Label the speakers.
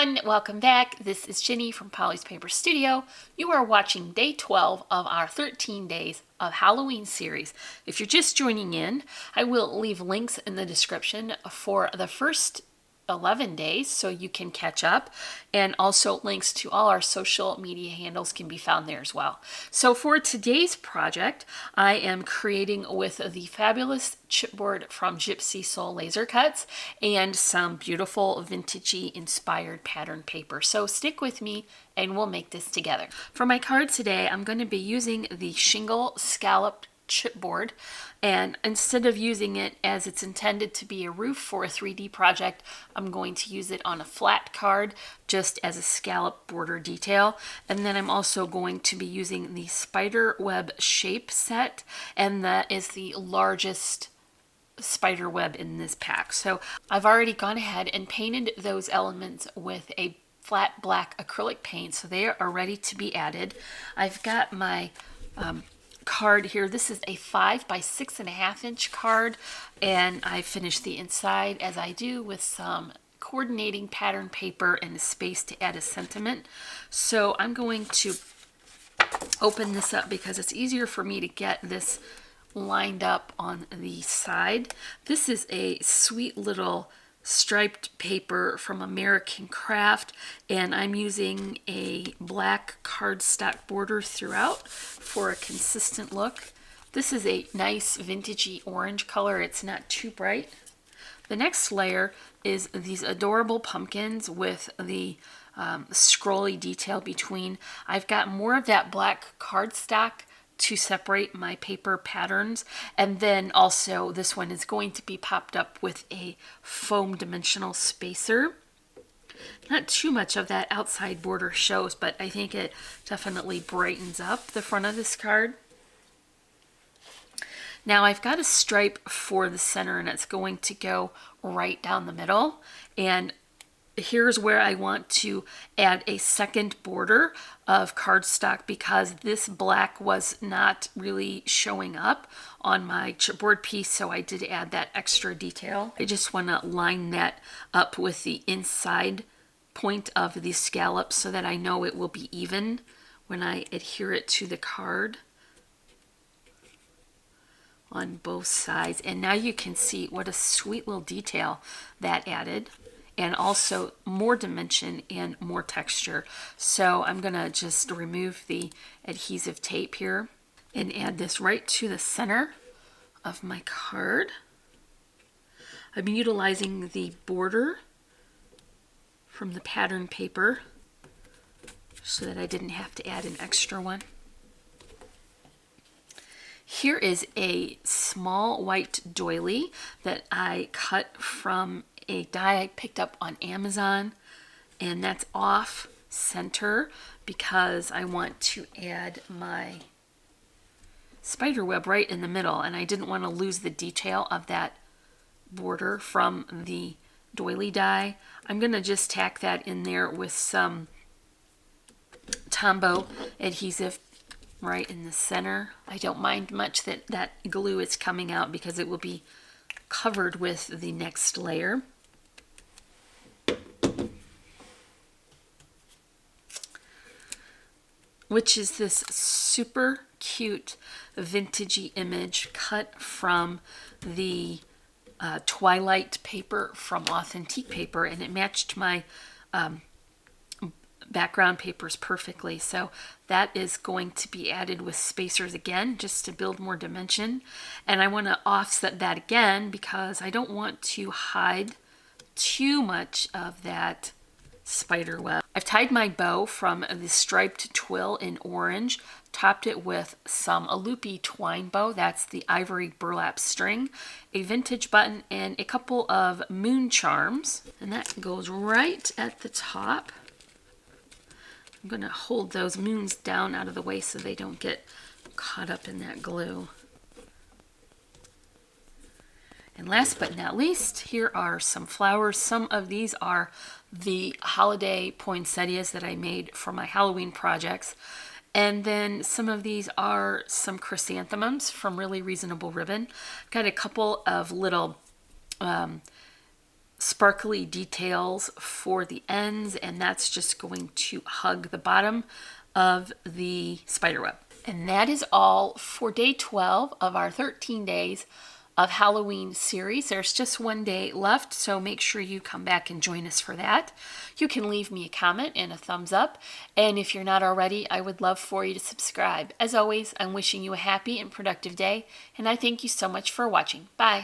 Speaker 1: everyone, welcome back. This is Jenny from Polly's Paper Studio. You are watching day 12 of our 13 days of Halloween series. If you're just joining in, I will leave links in the description for the first 11 days so you can catch up, and also links to all our social media handles can be found there as well. So for today's project, I am creating with the fabulous chipboard from Gypsy Soul Laser Cuts and some beautiful vintagey inspired pattern paper. So stick with me and we'll make this together. For my card today, I'm going to be using the shingle scalloped chipboard, and instead of using it as it's intended to be a roof for a 3D project, I'm going to use it on a flat card just as a scallop border detail. And then I'm also going to be using the Spiderweb shape set, and that is the largest spiderweb in this pack. So I've already gone ahead and painted those elements with a flat black acrylic paint, so they are ready to be added. I've got my card here. This is a 5 by 6.5 inch card, and I finished the inside as I do with some coordinating pattern paper and a space to add a sentiment. So I'm going to open this up because it's easier for me to get this lined up on the side. This is a sweet little striped paper from American Craft, and I'm using a black cardstock border throughout for a consistent look. This is a nice vintagey orange color. It's not too bright. The next layer is these adorable pumpkins with the scrolly detail between. I've got more of that black cardstock to separate my paper patterns, and then also this one is going to be popped up with a foam dimensional spacer. Not too much of that outside border shows, but I think it definitely brightens up the front of this card. Now I've got a stripe for the center, and it's going to go right down the middle, and here's where I want to add a second border of cardstock because this black was not really showing up on my chipboard piece, so I did add that extra detail. I just want to line that up with the inside point of the scallop so that I know it will be even when I adhere it to the card on both sides. And now you can see what a sweet little detail that added, and also more dimension and more texture. So I'm gonna just remove the adhesive tape here and add this right to the center of my card. I'm utilizing the border from the pattern paper so that I didn't have to add an extra one. Here is a small white doily that I cut from a die I picked up on Amazon, and that's off center because I want to add my spider web right in the middle, and I didn't want to lose the detail of that border from the doily die. I'm gonna just tack that in there with some Tombow adhesive right in the center. I don't mind much that that glue is coming out because it will be covered with the next layer. Which is this super cute vintagey image cut from the Twilight paper from Authentique Paper, and it matched my background papers perfectly. So that is going to be added with spacers again just to build more dimension, and I want to offset that again because I don't want to hide too much of that spider web. I've tied my bow from the striped twill in orange, topped it with some a loopy twine bow, that's the ivory burlap string, a vintage button, and a couple of moon charms, and that goes right at the top. I'm going to hold those moons down out of the way so they don't get caught up in that glue. And last but not least, here are some flowers. Some of these are the holiday poinsettias that I made for my Halloween projects. And then some of these are some chrysanthemums from Really Reasonable Ribbon. I've got a couple of little sparkly details for the ends, and that's just going to hug the bottom of the spider web. And that is all for day 12 of our 13 days of Halloween series. There's just one day left, so make sure you come back and join us for that. You can leave me a comment and a thumbs up, and if you're not already, I would love for you to subscribe. As always, I'm wishing you a happy and productive day, and I thank you so much for watching. Bye.